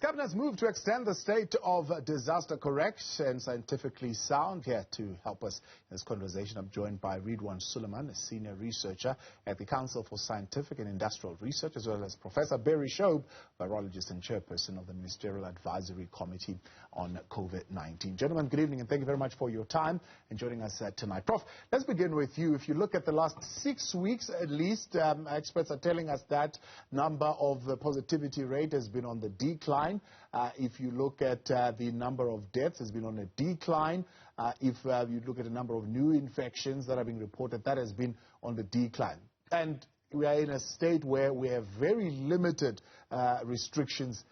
Cabinet has moved to extend the state of disaster correct and scientifically sound. Here to help us in this conversation, I'm joined by Ridhwaan Suliman, a senior researcher at the Council for Scientific and Industrial Research, as well as Professor Barry Schoub, virologist and chairperson of the Ministerial Advisory Committee on COVID-19. Gentlemen, good evening and thank you very much for your time and joining us tonight. Prof, let's begin with you. If you look at the last 6 weeks at least, experts are telling us that number of the positivity rate has been on the decline. If you look at the number of deaths, has been on a decline. If you look at the number of new infections that are being reported, that has been on the decline. And we are in a state where we have very limited restrictions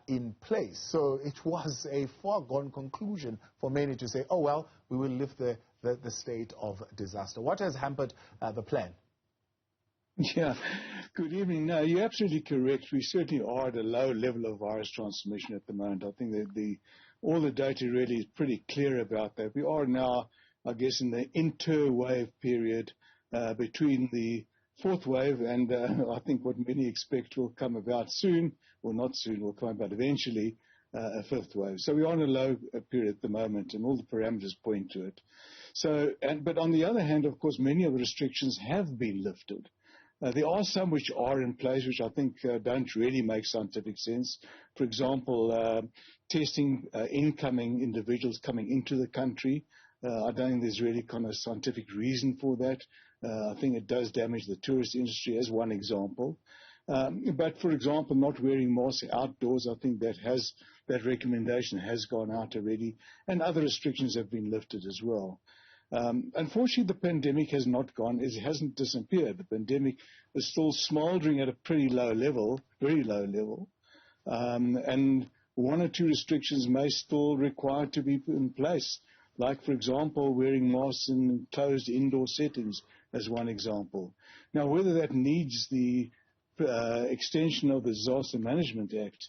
in place. So it was a foregone conclusion for many to say, oh, well, we will lift the state of disaster. What has hampered the plan? Yeah, good evening. No, you're absolutely correct. We certainly are at a low level of virus transmission at the moment. I think that all the data really is pretty clear about that. We are now, I guess, in the interwave period between the fourth wave and I think what many expect will come about soon, or not soon, will come about eventually, a fifth wave. So we are in a low period at the moment, and all the parameters point to it. So, but on the other hand, of course, many of the restrictions have been lifted. There are some which are in place, which I think don't really make scientific sense. For example, testing incoming individuals coming into the country. I don't think there's really kind of scientific reason for that. I think it does damage the tourist industry as one example. But for example, not wearing masks outdoors, I think that recommendation has gone out already, and other restrictions have been lifted as well. Unfortunately, the pandemic has not gone. It hasn't disappeared. The pandemic is still smoldering at a pretty low level, very low level. And one or two restrictions may still require to be put in place, like, for example, wearing masks in closed indoor settings as one example. Now, whether that needs the extension of the Disaster Management Act,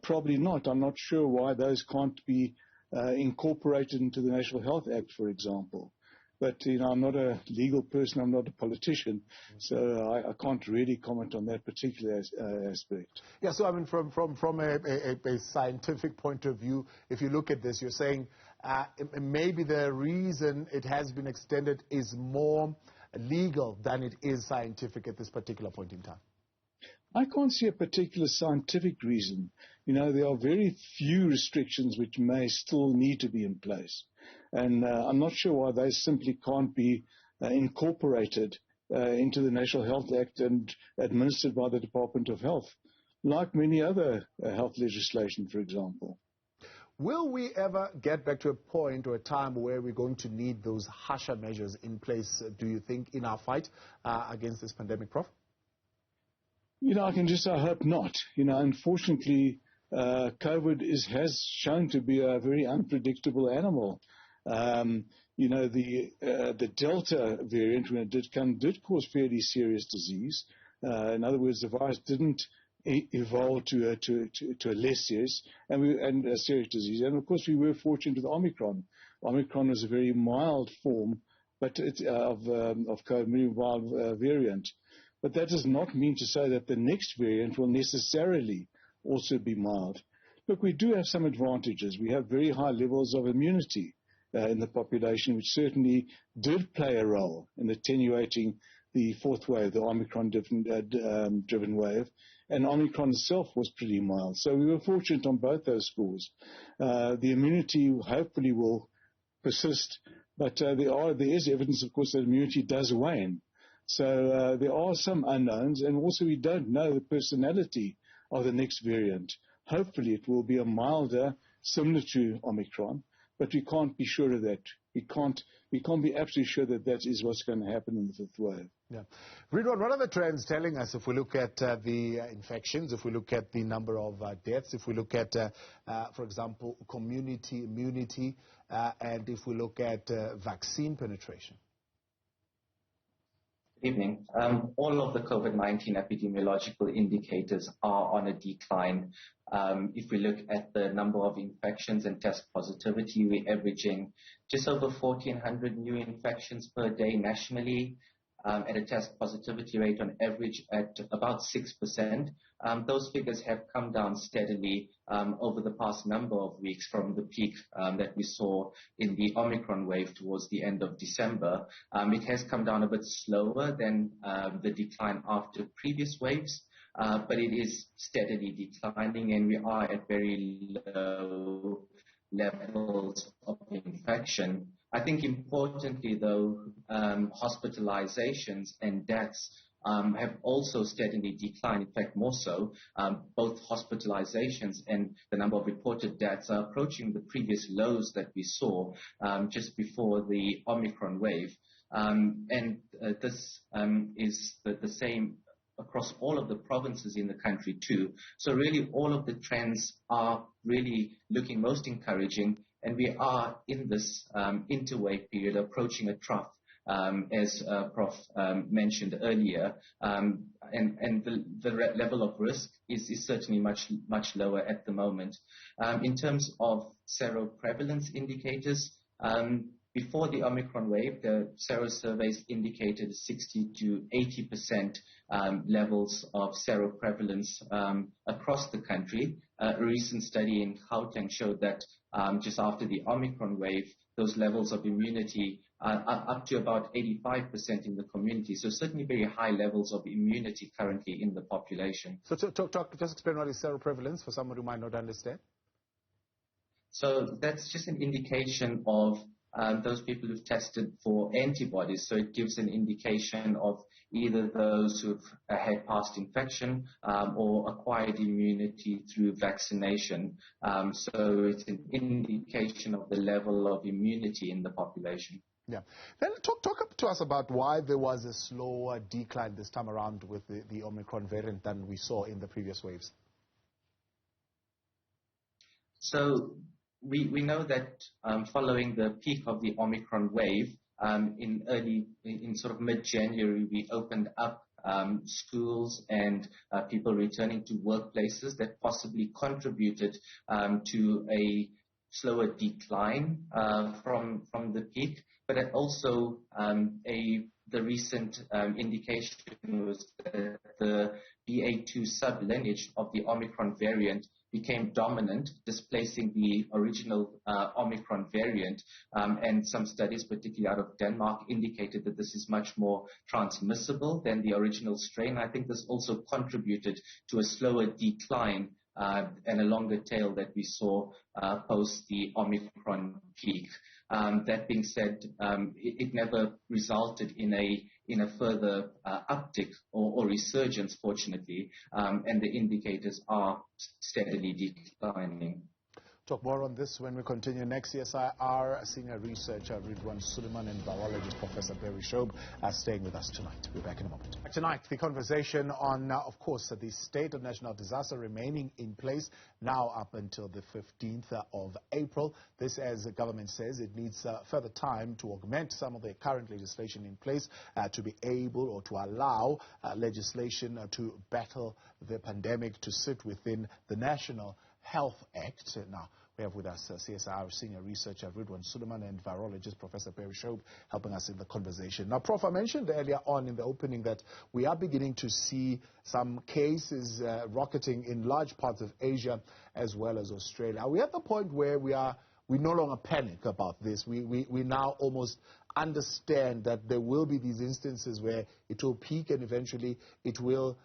probably not. I'm not sure why those can't be incorporated into the National Health Act, for example. But, I'm not a legal person, I'm not a politician, so I can't really comment on that particular aspect. Yeah, so I mean, from a scientific point of view, if you look at this, you're saying maybe the reason it has been extended is more legal than it is scientific at this particular point in time. I can't see a particular scientific reason. There are very few restrictions which may still need to be in place. And I'm not sure why they simply can't be incorporated into the National Health Act and administered by the Department of Health, like many other health legislation, for example. Will we ever get back to a point or a time where we're going to need those harsher measures in place, do you think, in our fight against this pandemic, Prof? I can just say I hope not. Unfortunately, COVID has shown to be a very unpredictable animal. The Delta variant, when it did come, did cause fairly serious disease. In other words, the virus didn't evolve to a less serious and a serious disease. And of course, we were fortunate with Omicron. Omicron was a very mild form, but of COVID, very mild variant. But that does not mean to say that the next variant will necessarily also be mild. Look, we do have some advantages. We have very high levels of immunity in the population, which certainly did play a role in attenuating the fourth wave, the Omicron-driven wave. And Omicron itself was pretty mild. So we were fortunate on both those scores. The immunity hopefully will persist, but there is evidence, of course, that immunity does wane. So there are some unknowns, and also we don't know the personality of the next variant. Hopefully it will be a milder, similar to Omicron, but we can't be sure of that. We can't be absolutely sure that that is what's going to happen in the fifth wave. Yeah. Ridhwaan, what are the trends telling us if we look at the infections, if we look at the number of deaths, if we look at, for example, community immunity, and if we look at vaccine penetration? Evening. All of the COVID-19 epidemiological indicators are on a decline. If we look at the number of infections and test positivity, we're averaging just over 1,400 new infections per day nationally, at a test positivity rate on average at about 6%. Those figures have come down steadily over the past number of weeks from the peak that we saw in the Omicron wave towards the end of December. It has come down a bit slower than the decline after previous waves, but it is steadily declining, and we are at very low levels of infection. I think importantly, though, hospitalizations and deaths have also steadily declined, in fact more so. Both hospitalizations and the number of reported deaths are approaching the previous lows that we saw just before the Omicron wave. This is the same across all of the provinces in the country too. So really all of the trends are really looking most encouraging, and we are in this interwave period approaching a trough. As Prof mentioned earlier, and the level of risk is certainly much lower at the moment. In terms of seroprevalence indicators, before the Omicron wave, the sero surveys indicated 60 to 80% levels of seroprevalence across the country. A recent study in Gauteng showed that just after the Omicron wave, those levels of immunity are up to about 85% in the community. So certainly very high levels of immunity currently in the population. So just explain what is seroprevalence for someone who might not understand. So that's just an indication of those people who've tested for antibodies. So it gives an indication of either those who've had past infection or acquired immunity through vaccination. So it's an indication of the level of immunity in the population. Yeah. Then talk up to us about why there was a slower decline this time around with the Omicron variant than we saw in the previous waves. So we know that following the peak of the Omicron wave, in sort of mid-January, we opened up schools and people returning to workplaces that possibly contributed to a slower decline from the peak, but also the recent indication was that the BA2 sublineage of the Omicron variant became dominant, displacing the original Omicron variant. And some studies, particularly out of Denmark, indicated that this is much more transmissible than the original strain. I think this also contributed to a slower decline and a longer tail that we saw post the Omicron peak. That being said, it never resulted in a further uptick or resurgence, fortunately, and the indicators are steadily declining. Talk more on this when we continue next. CSIR senior researcher Ridhwaan Suliman and virologist Professor Barry Schoub are staying with us tonight. We'll be back in a moment. Tonight, the conversation on, of course, the state of national disaster remaining in place now up until the 15th of April. This, as the government says, it needs further time to augment some of the current legislation in place to be able or to allow legislation to battle the pandemic to sit within the National Health Act. Now, we have with us CSIR senior researcher Ridhwaan Suliman and virologist Professor Barry Schoub helping us in the conversation. Now, Prof, I mentioned earlier on in the opening that we are beginning to see some cases rocketing in large parts of Asia as well as Australia. Are we at the point where we no longer panic about this? We now almost understand that there will be these instances where it will peak and eventually it will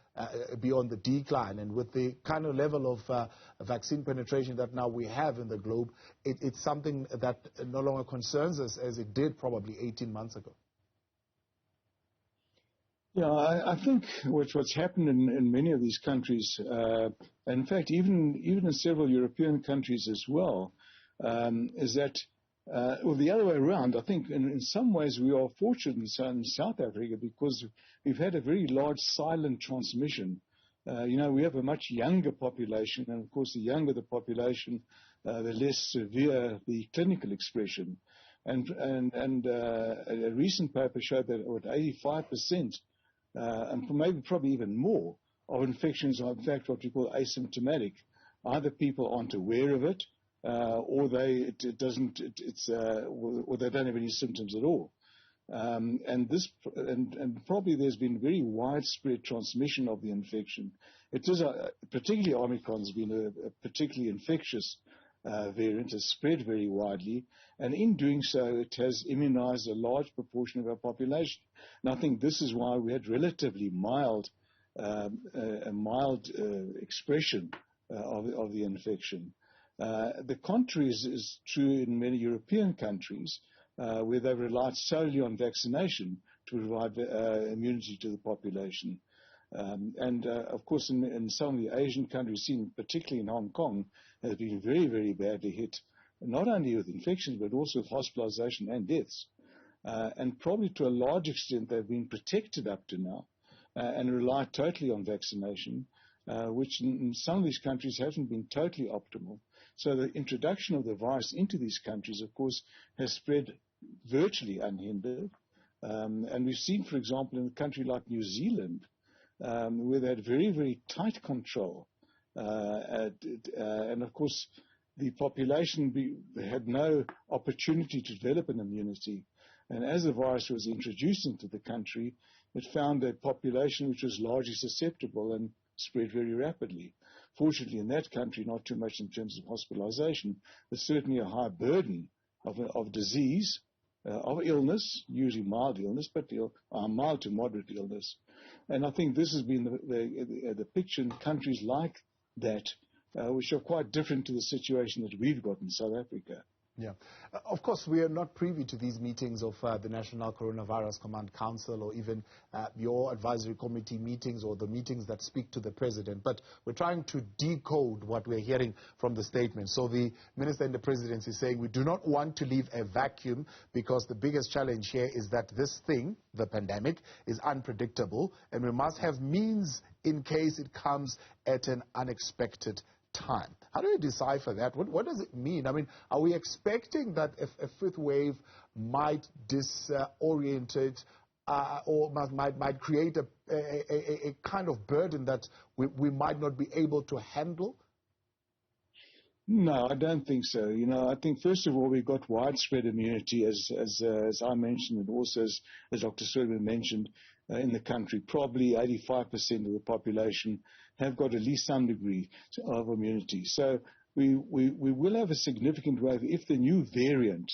be on the decline. And with the kind of level of vaccine penetration that now we have in the globe, it's something that no longer concerns us as it did probably 18 months ago. Yeah, I think what's happened in many of these countries, and in fact even in several European countries as well, is that or the other way around, I think in some ways we are fortunate in South Africa because we've had a very large silent transmission. We have a much younger population, and of course the younger the population, the less severe the clinical expression. And a recent paper showed that 85%, and probably even more, of infections are in fact what we call asymptomatic. Either people aren't aware of it, or they don't have any symptoms at all. And probably there's been very widespread transmission of the infection. It is particularly Omicron has been a particularly infectious variant, has spread very widely, and in doing so, it has immunized a large proportion of our population. And I think this is why we had relatively mild expression of the infection. The contrary is true in many European countries, where they relied solely on vaccination to provide immunity to the population. Of course, in some of the Asian countries, seen particularly in Hong Kong, has been very, very badly hit, not only with infections, but also with hospitalization and deaths. And probably to a large extent, they've been protected up to now and rely totally on vaccination, which in some of these countries hasn't been totally optimal. So the introduction of the virus into these countries, of course, has spread virtually unhindered. And we've seen, for example, in a country like New Zealand, where they had very, very tight control. And of course, the population had no opportunity to develop an immunity. And as the virus was introduced into the country, it found a population which was largely susceptible and spread very rapidly. Fortunately, in that country, not too much in terms of hospitalization, but certainly a high burden of disease, of illness, usually mild illness, but mild to moderate illness. And I think this has been the picture in countries like that, which are quite different to the situation that we've got in South Africa. Yeah. Of course, we are not privy to these meetings of the National Coronavirus Command Council or even your advisory committee meetings or the meetings that speak to the president. But we're trying to decode what we're hearing from the statement. So the minister in the presidency is saying we do not want to leave a vacuum because the biggest challenge here is that this thing, the pandemic, is unpredictable and we must have means in case it comes at an unexpected time. How do you decipher that? What does it mean? I mean, are we expecting that a fifth wave might disorient it or might create a kind of burden that we might not be able to handle? No, I don't think so. You know, I think first of all, we've got widespread immunity, as I mentioned, and also as Dr. Suliman mentioned, in the country. Probably 85% of the population have got at least some degree of immunity. So we will have a significant wave if the new variant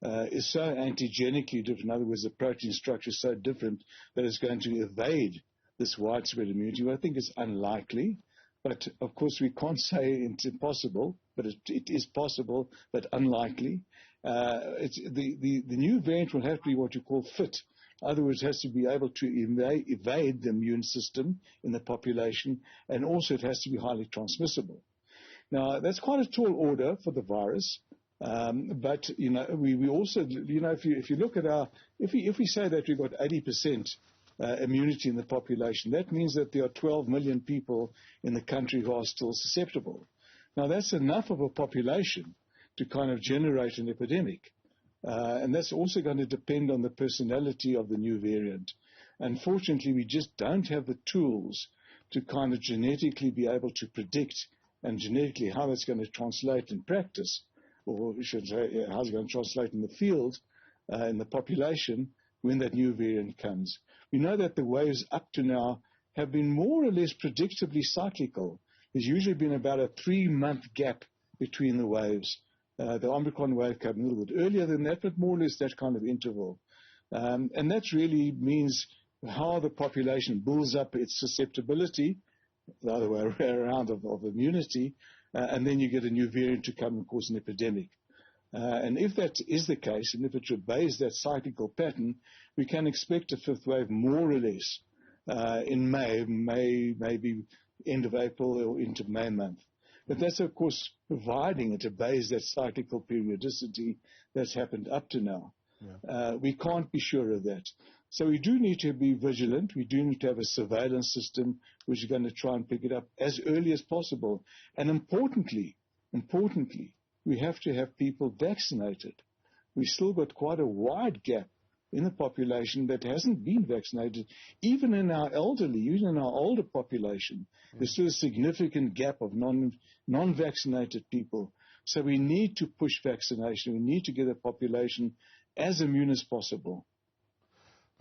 is so antigenically different. In other words, the protein structure is so different that it's going to evade this widespread immunity. Well, I think it's unlikely. But, of course, we can't say it's impossible, but it is possible, but unlikely. The new variant will have to be what you call fit. In other words, it has to be able to evade the immune system in the population, and also it has to be highly transmissible. Now, that's quite a tall order for the virus, but, you know, we also, you know, if you look at if we say that we've got 80% immunity in the population, that means that there are 12 million people in the country who are still susceptible. Now, that's enough of a population to kind of generate an epidemic. And that's also going to depend on the personality of the new variant. Unfortunately, we just don't have the tools to kind of genetically be able to predict and genetically how that's going to translate in practice, or we should say how it's going to translate in the field, in the population, when that new variant comes. We know that the waves up to now have been more or less predictably cyclical. There's usually been about a 3-month gap between the waves. The Omicron wave came a little bit earlier than that, but more or less that kind of interval. And that really means how the population builds up its susceptibility, the other way around of immunity, and then you get a new variant to come and cause an epidemic. And if that is the case, and if it obeys that cyclical pattern, we can expect a fifth wave more or less in May, maybe end of April or into May month. But that's, of course, providing it obeys that cyclical periodicity that's happened up to now. Yeah. We can't be sure of that. So we do need to be vigilant. We do need to have a surveillance system which is going to try and pick it up as early as possible. And importantly, we have to have people vaccinated. We've still got quite a wide gap in the population that hasn't been vaccinated. Even in our elderly, even in our older population, there's still a significant gap of non-vaccinated people. So we need to push vaccination. We need to get the population as immune as possible.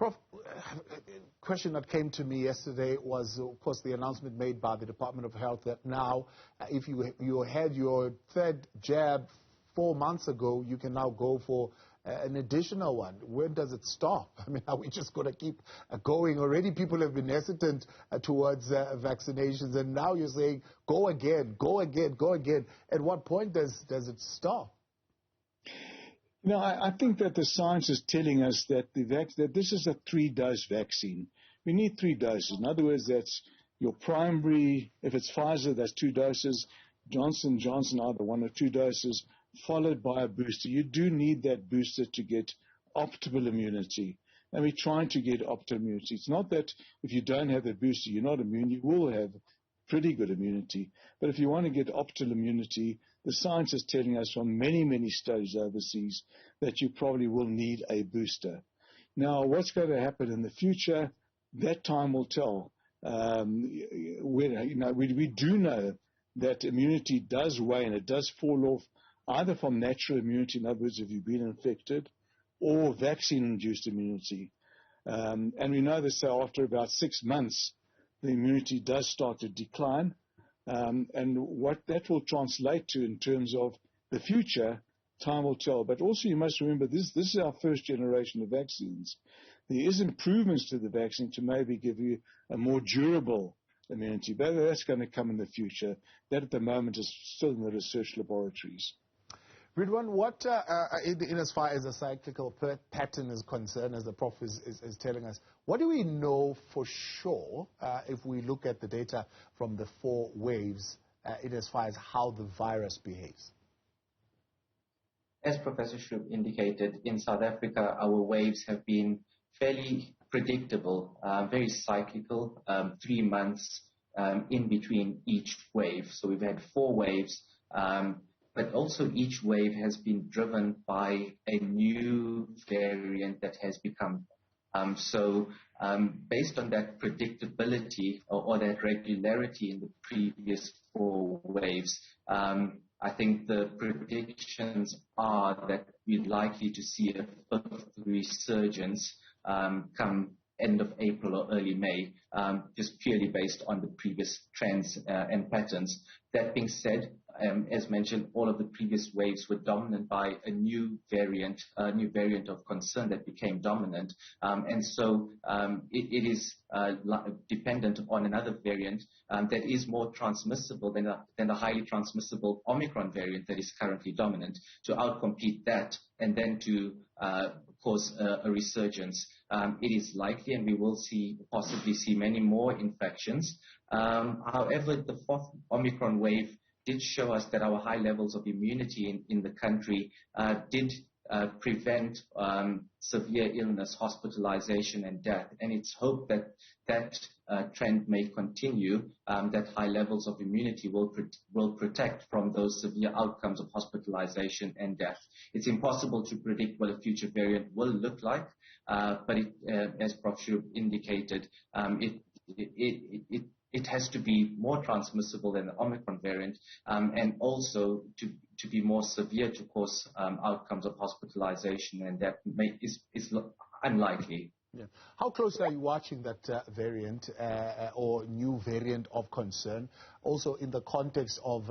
Prof, a question that came to me yesterday was, of course, the announcement made by the Department of Health that now, if you had your third jab 4 months ago, you can now go for an additional one. When does it stop? I mean, are we just going to keep going? Already people have been hesitant towards vaccinations, and now you're saying, go again, go again, go again. At what point does it stop? You know, I think that the science is telling us that that this is a 3-dose vaccine. We need 3 doses. In other words, that's your primary, if it's Pfizer, that's 2 doses. Johnson & Johnson, either 1 or 2 doses, followed by a booster. You do need that booster to get optimal immunity. And we're trying to get optimal immunity. It's not that if you don't have the booster, you're not immune. You will have pretty good immunity. But if you want to get optimal immunity, the science is telling us from many, many studies overseas that you probably will need a booster. Now, what's going to happen in the future, that time will tell. We do know that immunity does wane. It does fall off either from natural immunity, in other words, if you've been infected, or vaccine-induced immunity. And we know that after about 6 months, the immunity does start to decline. And what that will translate to in terms of the future, time will tell. But also you must remember, this is our first generation of vaccines. There is improvements to the vaccine to maybe give you a more durable immunity. But that's going to come in the future. That at the moment is still in the research laboratories. Ridhwaan, what, in as far as the cyclical pattern is concerned, as the Prof is telling us, what do we know for sure if we look at the data from the 4 waves in as far as how the virus behaves? As Professor Schoub indicated, in South Africa, our waves have been fairly predictable, very cyclical, 3 months in between each wave. So we've had 4 waves. But also each wave has been driven by a new variant that has become. Based on that predictability or that regularity in the previous 4 waves, I think the predictions are that we're likely to see a 5th resurgence come end of April or early May, just purely based on the previous trends and patterns. That being said, as mentioned, all of the previous waves were dominant by a new variant of concern that became dominant. It is dependent on another variant that is more transmissible than the highly transmissible Omicron variant that is currently dominant, to outcompete that and then to cause a resurgence. It is likely, and we will possibly see many more infections. However, the 4th Omicron wave did show us that our high levels of immunity in the country did prevent severe illness, hospitalization, and death. And it's hoped that that trend may continue, that high levels of immunity will protect from those severe outcomes of hospitalization and death. It's impossible to predict what a future variant will look like, but as Prof. Schoub indicated, it has to be more transmissible than the Omicron variant, and also to be more severe to cause outcomes of hospitalization, and that is unlikely. Yeah. How closely are you watching that variant or new variant of concern? Also in the context of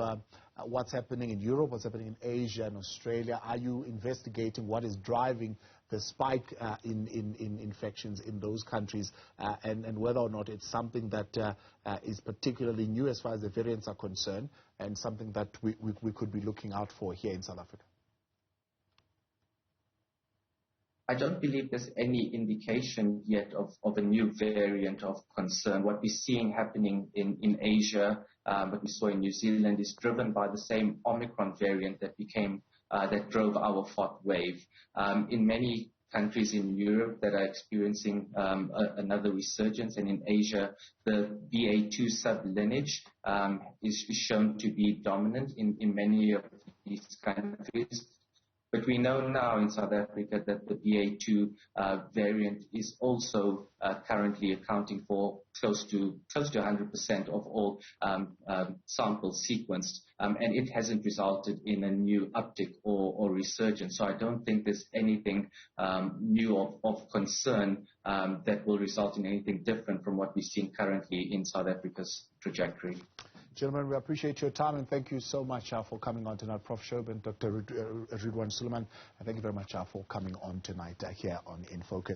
what's happening in Europe, what's happening in Asia and Australia, are you investigating what is driving the spike in infections in those countries and whether or not it's something that is particularly new as far as the variants are concerned and something that we could be looking out for here in South Africa? I don't believe there's any indication yet of a new variant of concern. What we're seeing happening in Asia, what we saw in New Zealand, is driven by the same Omicron variant that drove our 4th wave. In many countries in Europe that are experiencing another resurgence, and in Asia, the BA2 sublineage is shown to be dominant in many of these countries. But we know now in South Africa that the BA2 variant is also currently accounting for close to 100% of all samples sequenced, and it hasn't resulted in a new uptick or resurgence. So I don't think there's anything new of concern that will result in anything different from what we're seeing currently in South Africa's trajectory. Gentlemen, we appreciate your time and thank you so much for coming on tonight. Prof. Schoub and Dr. Ridhwaan Suliman, thank you very much for coming on tonight here on In Focus.